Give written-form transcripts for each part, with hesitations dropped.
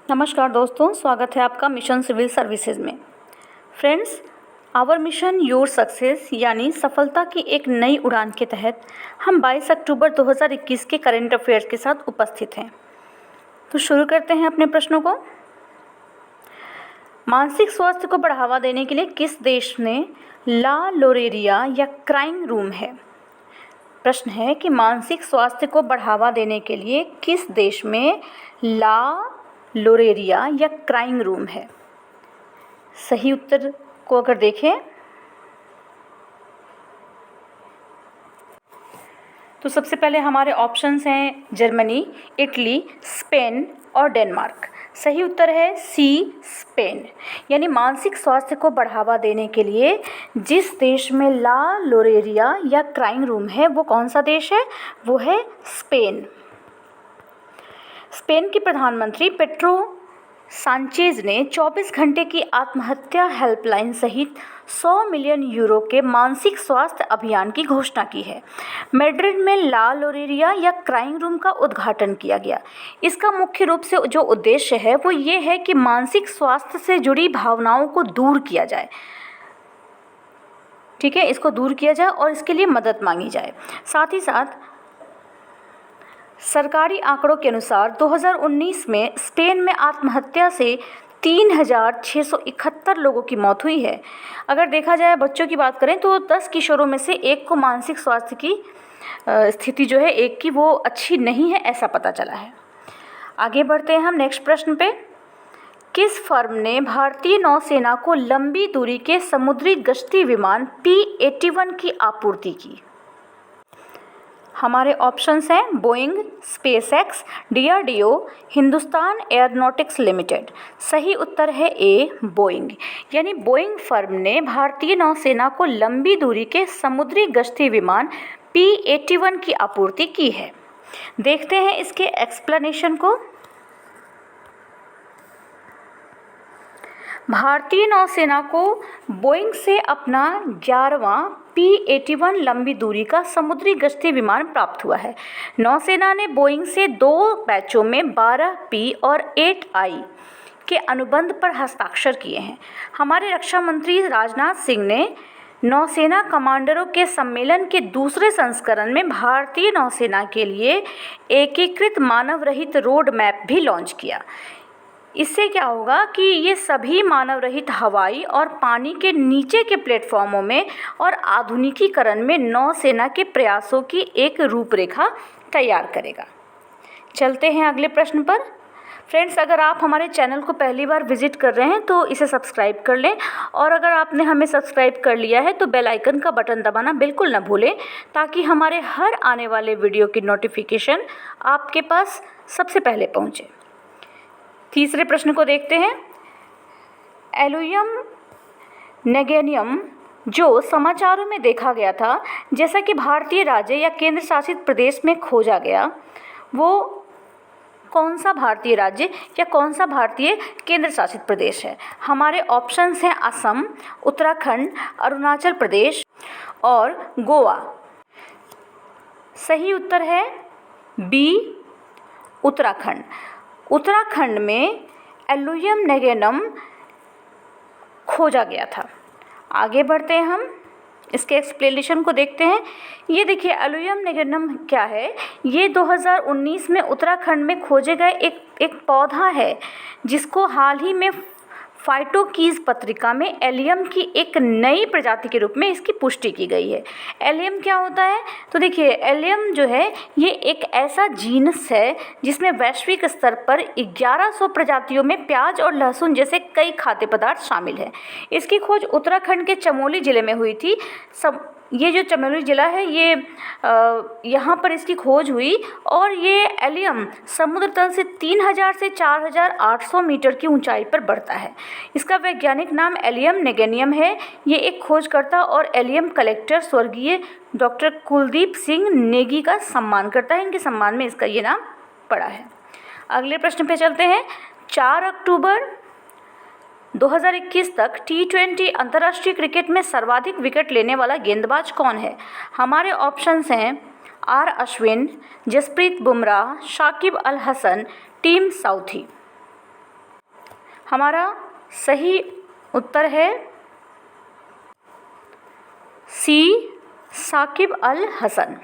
नमस्कार दोस्तों, स्वागत है आपका मिशन सिविल सर्विसेज में। Friends, our mission your success यानी सफलता की एक नई उड़ान के तहत हम 22 अक्टूबर 2021 के करंट अफेयर्स के साथ उपस्थित हैं। तो शुरू करते हैं अपने प्रश्नों को। मानसिक स्वास्थ्य को बढ़ावा देने के लिए किस देश में ला लोरेरिया या क्राइंग रूम है? प्रश्न है कि मानसिक स्वास्थ्य को बढ़ावा देने के लिए किस देश में ला लोरेरिया या क्राइंग रूम है? सही उत्तर को अगर देखें तो सबसे पहले हमारे ऑप्शंस हैं जर्मनी, इटली, स्पेन और डेनमार्क। सही उत्तर है सी, स्पेन। यानी मानसिक स्वास्थ्य को बढ़ावा देने के लिए जिस देश में ला लोरेरिया या क्राइंग रूम है वो कौन सा देश है? वो है स्पेन। स्पेन के प्रधानमंत्री पेड्रो सांचेज ने 24 घंटे की आत्महत्या हेल्पलाइन सहित 100 मिलियन यूरो के मानसिक स्वास्थ्य अभियान की घोषणा की है। मैड्रिड में ला लोरेरिया या क्राइंग रूम का उद्घाटन किया गया। इसका मुख्य रूप से जो उद्देश्य है वो ये है कि मानसिक स्वास्थ्य से जुड़ी भावनाओं को दूर किया जाए। ठीक है, इसको दूर किया जाए और इसके लिए मदद मांगी जाए। साथ ही साथ सरकारी आंकड़ों के अनुसार 2019 में स्पेन में आत्महत्या से 3671 लोगों की मौत हुई है। अगर देखा जाए बच्चों की बात करें तो 10 किशोरों में से एक को मानसिक स्वास्थ्य की स्थिति जो है एक की वो अच्छी नहीं है, ऐसा पता चला है। आगे बढ़ते हैं हम नेक्स्ट प्रश्न पे। किस फर्म ने भारतीय नौसेना को लंबी दूरी के समुद्री गश्ती विमान P-81 की आपूर्ति की? हमारे ऑप्शंस हैं Boeing, SpaceX, DRDO, Hindustan aeronautics limited. सही उत्तर है ए, बोइंग। यानी बोइंग फर्म ने भारतीय नौसेना को लंबी दूरी के समुद्री गश्ती विमान P-81 की आपूर्ति की है। देखते हैं इसके एक्सप्लेनेशन को। भारतीय नौसेना को बोइंग से अपना 11वां P-81 लंबी दूरी का समुद्री गश्ती विमान प्राप्त हुआ है। नौसेना ने बोइंग से 2 बैचों में 12P और 8I के अनुबंध पर हस्ताक्षर किए हैं। हमारे रक्षा मंत्री राजनाथ सिंह ने नौसेना कमांडरों के सम्मेलन के दूसरे संस्करण में भारतीय नौसेना के लिए एकीकृत मानव रहित रोड मैप भी लॉन्च किया। इससे क्या होगा कि ये सभी मानव रहित हवाई और पानी के नीचे के प्लेटफॉर्मों में और आधुनिकीकरण में नौसेना के प्रयासों की एक रूपरेखा तैयार करेगा। चलते हैं अगले प्रश्न पर। फ्रेंड्स, अगर आप हमारे चैनल को पहली बार विजिट कर रहे हैं तो इसे सब्सक्राइब कर लें, और अगर आपने हमें सब्सक्राइब कर लिया है तो बेल आइकन का बटन दबाना बिल्कुल ना भूलें, ताकि हमारे हर आने वाले वीडियो की नोटिफिकेशन आपके पास सबसे पहले पहुँचे। तीसरे प्रश्न को देखते हैं। एलुयम नेगेनियम जो समाचारों में देखा गया था जैसा कि भारतीय राज्य या केंद्र शासित प्रदेश में खोजा गया, वो कौन सा भारतीय राज्य या कौन सा भारतीय केंद्र शासित प्रदेश है? हमारे ऑप्शंस हैं असम, उत्तराखंड, अरुणाचल प्रदेश और गोवा। सही उत्तर है बी, उत्तराखंड। उत्तराखंड में एलुयम नेगेनम खोजा गया था। आगे बढ़ते हैं हम इसके एक्सप्लेनेशन को देखते हैं। ये देखिए, एलुयम नेगेनम क्या है? ये 2019 में उत्तराखंड में खोजे गए एक पौधा है जिसको हाल ही में फाइटोकीज पत्रिका में एलियम की एक नई प्रजाति के रूप में इसकी पुष्टि की गई है। एलियम क्या होता है? तो देखिए, एलियम जो है ये एक ऐसा जीनस है जिसमें वैश्विक स्तर पर 1100 प्रजातियों में प्याज और लहसुन जैसे कई खाद्य पदार्थ शामिल हैं। इसकी खोज उत्तराखंड के चमोली जिले में हुई थी। ये जो चमोली ज़िला है ये यहाँ पर इसकी खोज हुई, और ये एलियम समुद्र तल से 3000 से 4800 मीटर की ऊंचाई पर बढ़ता है। इसका वैज्ञानिक नाम एलियम नेगेनियम है। ये एक खोजकर्ता और एलियम कलेक्टर स्वर्गीय डॉक्टर कुलदीप सिंह नेगी का सम्मान करता है। इनके सम्मान में इसका ये नाम पड़ा है। अगले प्रश्न पे चलते हैं। 4 अक्टूबर 2021 तक T20 अंतर्राष्ट्रीय क्रिकेट में सर्वाधिक विकेट लेने वाला गेंदबाज कौन है? हमारे ऑप्शंस हैं R Ashwin, Jasprit Bumrah, Shakib Al Hasan, Tim Southee. हमारा सही उत्तर है सी, साकिब अल हसन।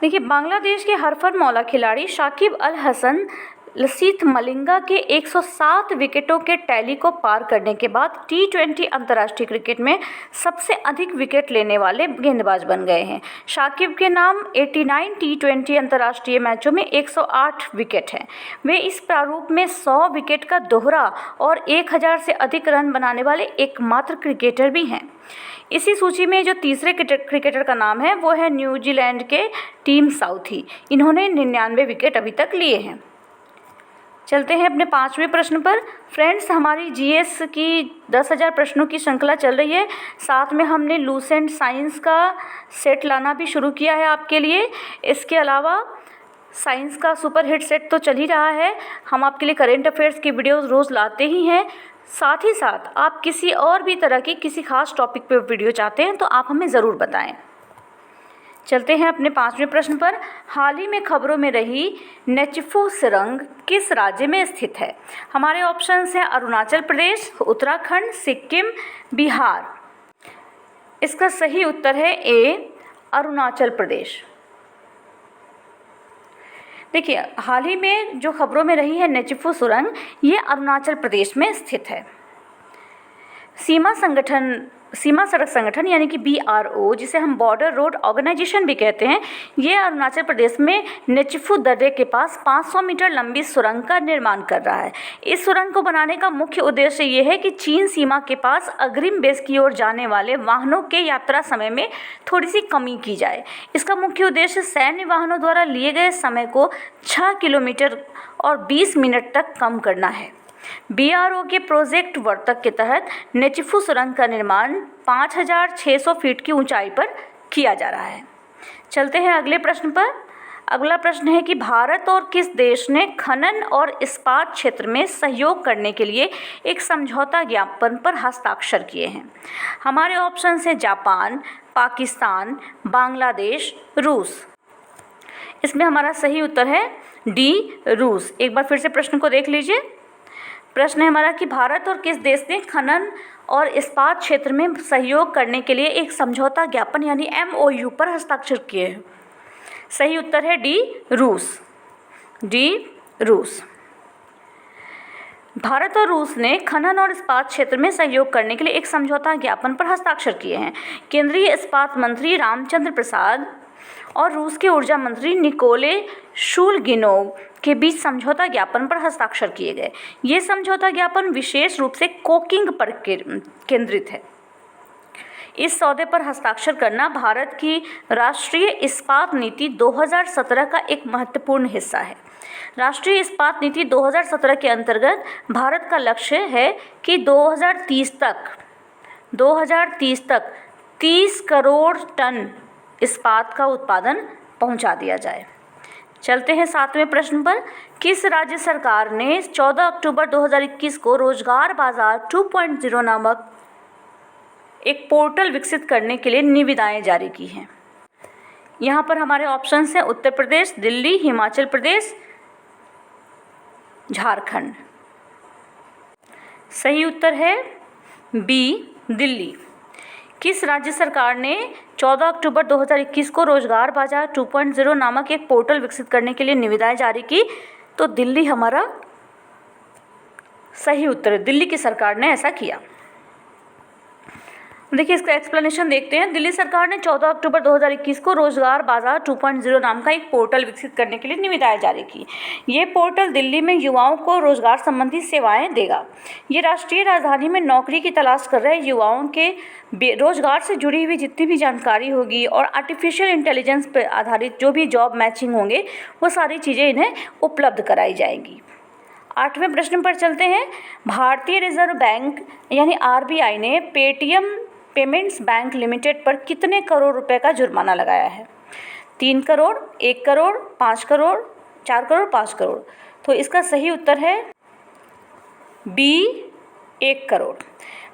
देखिए, बांग्लादेश के हरफनमौला खिलाड़ी शाकिब अल हसन लसीथ मलिंगा के 107 विकेटों के टैली को पार करने के बाद T20 अंतर्राष्ट्रीय क्रिकेट में सबसे अधिक विकेट लेने वाले गेंदबाज बन गए हैं। शाकिब के नाम 89 T20 अंतर्राष्ट्रीय मैचों में 108 विकेट हैं। वे इस प्रारूप में 100 विकेट का दोहरा और 1000 से अधिक रन बनाने वाले एकमात्र क्रिकेटर भी हैं। इसी सूची में जो तीसरे क्रिकेटर का नाम है वो है न्यूजीलैंड के टिम साउथी। इन्होंने 99 विकेट अभी तक लिए हैं। चलते हैं अपने 5वें प्रश्न पर। फ्रेंड्स, हमारी जीएस की 10,000 प्रश्नों की श्रृंखला चल रही है। साथ में हमने लूसेंट साइंस का सेट लाना भी शुरू किया है आपके लिए। इसके अलावा साइंस का सुपर हिट सेट तो चल ही रहा है। हम आपके लिए करेंट अफेयर्स की वीडियोस रोज़ लाते ही हैं। साथ ही साथ आप किसी और भी तरह की किसी खास टॉपिक पर वीडियो चाहते हैं तो आप हमें ज़रूर बताएं। चलते हैं अपने 5वें प्रश्न पर। हाल ही में खबरों में रही नेचिफू सुरंग किस राज्य में स्थित है? हमारे ऑप्शंस हैं अरुणाचल प्रदेश, उत्तराखंड, सिक्किम, बिहार। इसका सही उत्तर है ए, अरुणाचल प्रदेश। देखिए, हाल ही में जो खबरों में रही है नेचिफू सुरंग, ये अरुणाचल प्रदेश में स्थित है। सीमा सड़क संगठन यानी कि BRO, जिसे हम बॉर्डर रोड ऑर्गेनाइजेशन भी कहते हैं, ये अरुणाचल प्रदेश में नेचिफू दर्रे के पास 500 मीटर लंबी सुरंग का निर्माण कर रहा है। इस सुरंग को बनाने का मुख्य उद्देश्य ये है कि चीन सीमा के पास अग्रिम बेस की ओर जाने वाले वाहनों के यात्रा समय में थोड़ी सी कमी की जाए। इसका मुख्य उद्देश्य सैन्य वाहनों द्वारा लिए गए समय को 6 किलोमीटर और 20 मिनट तक कम करना है। BRO के प्रोजेक्ट वर्तक के तहत नेचिफू सुरंग का निर्माण 5,600 फीट की ऊंचाई पर किया जा रहा है। चलते हैं अगले प्रश्न पर। अगला प्रश्न है कि भारत और किस देश ने खनन और इस्पात क्षेत्र में सहयोग करने के लिए एक समझौता ज्ञापन पर हस्ताक्षर किए हैं? हमारे ऑप्शन हैं जापान, पाकिस्तान, बांग्लादेश, रूस। इसमें हमारा सही उत्तर है डी, रूस। एक बार फिर से प्रश्न को देख लीजिए। प्रश्न है हमारा कि भारत और किस देश ने खनन और इस्पात क्षेत्र में सहयोग करने के लिए एक समझौता ज्ञापन यानी MOU पर हस्ताक्षर किए हैं? सही उत्तर है डी, रूस। डी, रूस। भारत और रूस ने खनन और इस्पात क्षेत्र में सहयोग करने के लिए एक समझौता ज्ञापन पर हस्ताक्षर किए हैं। केंद्रीय इस्पात मंत्री रामचंद्र प्रसाद और रूस के ऊर्जा मंत्री निकोले शुलगिनोव के बीच समझौता ज्ञापन पर हस्ताक्षर किए गए। ये समझौता ज्ञापन विशेष रूप से कोकिंग पर केंद्रित है। इस सौदे पर हस्ताक्षर करना भारत की राष्ट्रीय इस्पात नीति 2017 का एक महत्वपूर्ण हिस्सा है। राष्ट्रीय इस्पात नीति 2017 के अंतर्गत भारत का लक्ष्य है कि 2030 तक 30 करोड़ टन इस्पात का उत्पादन पहुंचा दिया जाए। चलते हैं 7वें प्रश्न पर। किस राज्य सरकार ने 14 अक्टूबर 2021 को रोजगार बाजार 2.0 नामक एक पोर्टल विकसित करने के लिए निविदाएं जारी की हैं? यहाँ पर हमारे ऑप्शंस हैं उत्तर प्रदेश, दिल्ली, हिमाचल प्रदेश, झारखंड। सही उत्तर है बी, दिल्ली। किस राज्य सरकार ने 14 अक्टूबर 2021 को रोजगार बाजार 2.0 नामक एक पोर्टल विकसित करने के लिए निविदाएं जारी की? तो दिल्ली हमारा सही उत्तर है। दिल्ली की सरकार ने ऐसा किया। देखिए, इसका एक्सप्लेनेशन देखते हैं। दिल्ली सरकार ने 14 अक्टूबर 2021 को रोजगार बाजार 2.0 नाम का एक पोर्टल विकसित करने के लिए निविदाएं जारी की। ये पोर्टल दिल्ली में युवाओं को रोजगार संबंधी सेवाएं देगा। ये राष्ट्रीय राजधानी में नौकरी की तलाश कर रहे युवाओं के रोजगार से जुड़ी हुई जितनी भी जानकारी होगी और आर्टिफिशियल इंटेलिजेंस पर आधारित जो भी जॉब मैचिंग होंगे वो सारी चीज़ें इन्हें उपलब्ध कराई जाएंगी। 8वें प्रश्न पर चलते हैं। भारतीय रिजर्व बैंक यानी RBI ने पेटीएम पेमेंट्स बैंक लिमिटेड पर कितने करोड़ रुपए का जुर्माना लगाया है? 3 करोड़, 1 करोड़, 5 करोड़, 4 करोड़, 5 करोड़। तो इसका सही उत्तर है बी, 1 करोड़।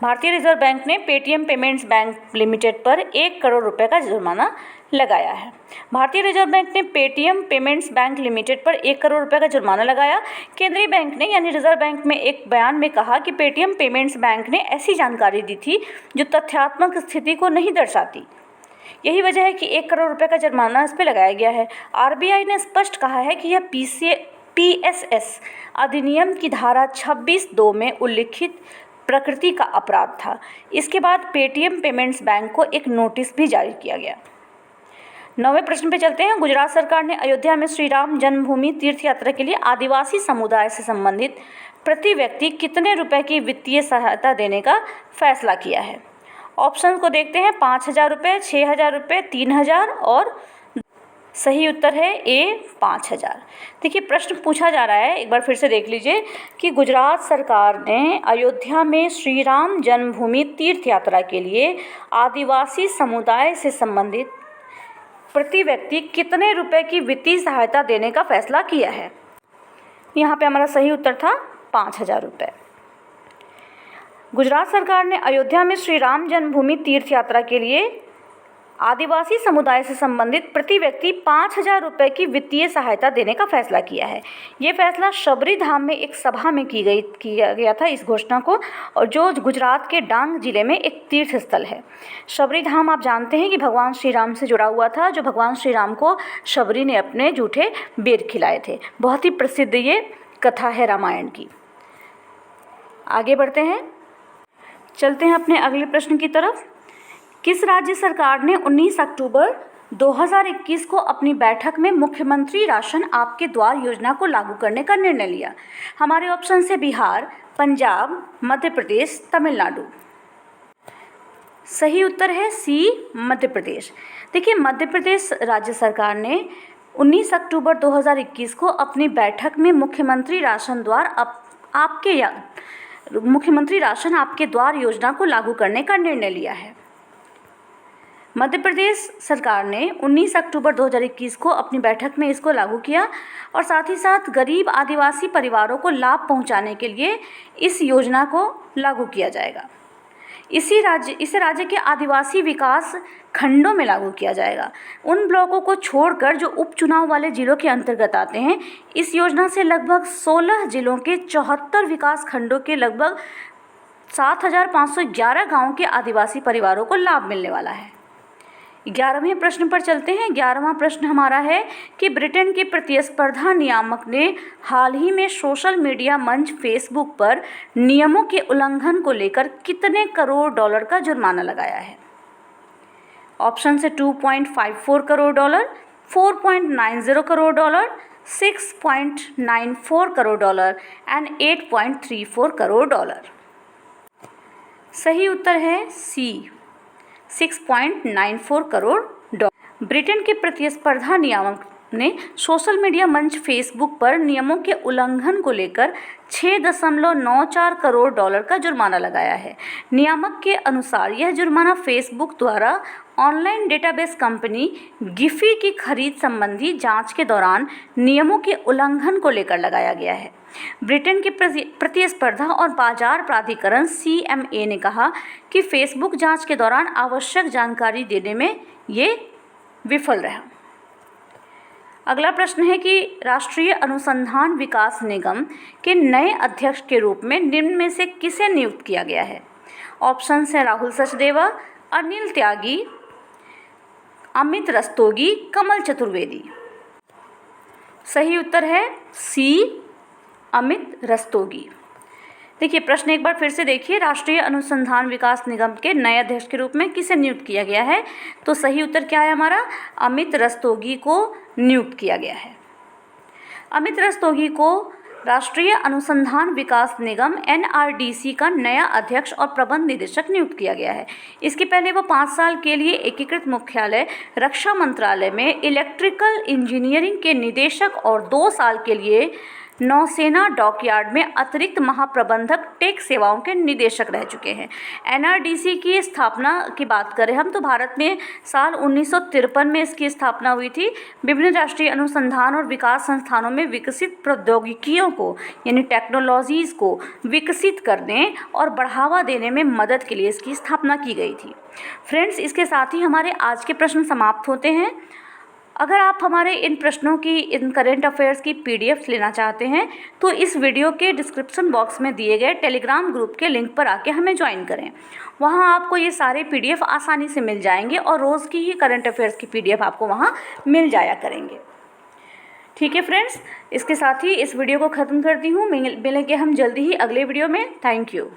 भारतीय रिजर्व बैंक ने पेटीएम पेमेंट्स बैंक लिमिटेड पर 1 करोड़ रुपए का जुर्माना लगाया है। भारतीय रिजर्व बैंक ने पेटीएम पेमेंट्स बैंक लिमिटेड पर 1 करोड़ रुपए का जुर्माना लगाया। केंद्रीय बैंक ने यानी रिजर्व बैंक में एक बयान में कहा कि पेटीएम पेमेंट्स बैंक ने ऐसी जानकारी दी थी जो तथ्यात्मक स्थिति को नहीं दर्शाती। यही वजह है कि 1 करोड़ रुपए का जुर्माना इस पर लगाया गया है। आरबीआई ने स्पष्ट कहा है कि यह पीएसएस अधिनियम की धारा 26(2) में उल्लिखित प्रकृति का अपराध था। इसके बाद पेटीएम पेमेंट्स बैंक को एक नोटिस भी जारी किया गया। 9वें प्रश्न पे चलते हैं। गुजरात सरकार ने अयोध्या में श्री राम जन्मभूमि तीर्थ यात्रा के लिए आदिवासी समुदाय से संबंधित प्रति व्यक्ति कितने रुपए की वित्तीय सहायता देने का फैसला किया है? ऑप्शन को देखते हैं। 5,000 रुपये, 6,000 रुपये, 3,000 और सही उत्तर है ए 5,000। देखिए प्रश्न पूछा जा रहा है, एक बार फिर से देख लीजिए कि गुजरात सरकार ने अयोध्या में श्री राम जन्मभूमि तीर्थ यात्रा के लिए आदिवासी समुदाय से संबंधित प्रति व्यक्ति कितने रुपए की वित्तीय सहायता देने का फैसला किया है। यहाँ पे हमारा सही उत्तर था 5,000 रुपये। गुजरात सरकार ने अयोध्या में श्री राम जन्मभूमि तीर्थ यात्रा के लिए आदिवासी समुदाय से संबंधित प्रति व्यक्ति 5,000 रुपये की वित्तीय सहायता देने का फैसला किया है। ये फैसला शबरी धाम में एक सभा में किया गया था इस घोषणा को, और जो गुजरात के डांग जिले में एक तीर्थ स्थल है। शबरी धाम आप जानते हैं कि भगवान श्री राम से जुड़ा हुआ था, जो भगवान श्री राम को शबरी ने अपने जूठे बेर खिलाए थे। बहुत ही प्रसिद्ध ये कथा है रामायण की। आगे बढ़ते हैं, चलते हैं अपने अगले प्रश्न की तरफ। किस राज्य सरकार ने 19 अक्टूबर 2021 को अपनी बैठक में मुख्यमंत्री राशन आपके द्वार योजना को लागू करने का निर्णय लिया? हमारे ऑप्शन से बिहार, पंजाब, मध्य प्रदेश, तमिलनाडु। सही उत्तर है सी मध्य प्रदेश। देखिए मध्य प्रदेश राज्य सरकार ने 19 अक्टूबर 2021 को अपनी बैठक में मुख्यमंत्री राशन आपके द्वार योजना को लागू करने का निर्णय लिया है। मध्य प्रदेश सरकार ने 19 अक्टूबर 2021 को अपनी बैठक में इसको लागू किया और साथ ही साथ गरीब आदिवासी परिवारों को लाभ पहुंचाने के लिए इस योजना को लागू किया जाएगा। इसे राज्य के आदिवासी विकास खंडों में लागू किया जाएगा। उन ब्लॉकों को छोड़कर जो उपचुनाव वाले जिलों के अंतर्गत आते हैं। इस योजना से लगभग 16 जिलों के 74 विकास खंडों के लगभग 7,511 गाँव के आदिवासी परिवारों को लाभ मिलने वाला है। 11वें प्रश्न पर चलते हैं। 11वां प्रश्न हमारा है कि ब्रिटेन के प्रतिस्पर्धा नियामक ने हाल ही में सोशल मीडिया मंच फेसबुक पर नियमों के उल्लंघन को लेकर कितने करोड़ डॉलर का जुर्माना लगाया है? ऑप्शन से 2.54 crore dollar, 4.90 crore dollar, 6.94 crore dollar and 8.34 crore dollar. सही उत्तर है सी 6.94 करोड़ डॉलर। ब्रिटेन के प्रतिस्पर्धा नियामक ने सोशल मीडिया मंच फेसबुक पर नियमों के उल्लंघन को लेकर 6.94 करोड़ डॉलर का जुर्माना लगाया है। नियामक के अनुसार यह जुर्माना फेसबुक द्वारा ऑनलाइन डेटाबेस कंपनी गिफी की खरीद संबंधी जांच के दौरान नियमों के उल्लंघन को लेकर लगाया गया है। ब्रिटेन के प्रतिस्पर्धा और बाजार प्राधिकरण CMA ने कहा कि फेसबुक जांच के दौरान आवश्यक जानकारी देने में ये विफल रहा। अगला प्रश्न है कि राष्ट्रीय अनुसंधान विकास निगम के नए अध्यक्ष के रूप में निम्न में से किसे नियुक्त किया गया है? ऑप्शन है राहुल सचदेवा, अनिल त्यागी, अमित रस्तोगी, कमल चतुर्वेदी। सही उत्तर है सी अमित रस्तोगी। देखिए प्रश्न एक बार फिर से देखिए, राष्ट्रीय अनुसंधान विकास निगम के नए अध्यक्ष के रूप में किसे नियुक्त किया गया है? तो सही उत्तर क्या है हमारा? अमित रस्तोगी को नियुक्त किया गया है। अमित रस्तोगी को राष्ट्रीय अनुसंधान विकास निगम NRDC का नया अध्यक्ष और प्रबंध निदेशक नियुक्त किया गया है। इसके पहले वो 5 साल के लिए एकीकृत मुख्यालय रक्षा मंत्रालय में इलेक्ट्रिकल इंजीनियरिंग के निदेशक और 2 साल के लिए नौसेना डॉकयार्ड में अतिरिक्त महाप्रबंधक टेक सेवाओं के निदेशक रह चुके हैं। एनआरडीसी की स्थापना की बात करें हम तो भारत में साल 1953 में इसकी स्थापना हुई थी। विभिन्न राष्ट्रीय अनुसंधान और विकास संस्थानों में विकसित प्रौद्योगिकियों को यानी टेक्नोलॉजीज़ को विकसित करने और बढ़ावा देने में मदद के लिए इसकी स्थापना की गई थी। फ्रेंड्स, इसके साथ ही हमारे आज के प्रश्न समाप्त होते हैं। अगर आप हमारे इन प्रश्नों की, इन करेंट अफेयर्स की पीडीएफ लेना चाहते हैं तो इस वीडियो के डिस्क्रिप्शन बॉक्स में दिए गए टेलीग्राम ग्रुप के लिंक पर आके हमें ज्वाइन करें। वहाँ आपको ये सारे पीडीएफ आसानी से मिल जाएंगे और रोज़ की ही करंट अफेयर्स की पीडीएफ आपको वहाँ मिल जाया करेंगे। ठीक है फ्रेंड्स, इसके साथ ही इस वीडियो को ख़त्म करती हूँ। मिलेंगे हम जल्दी ही अगले वीडियो में। Thank you.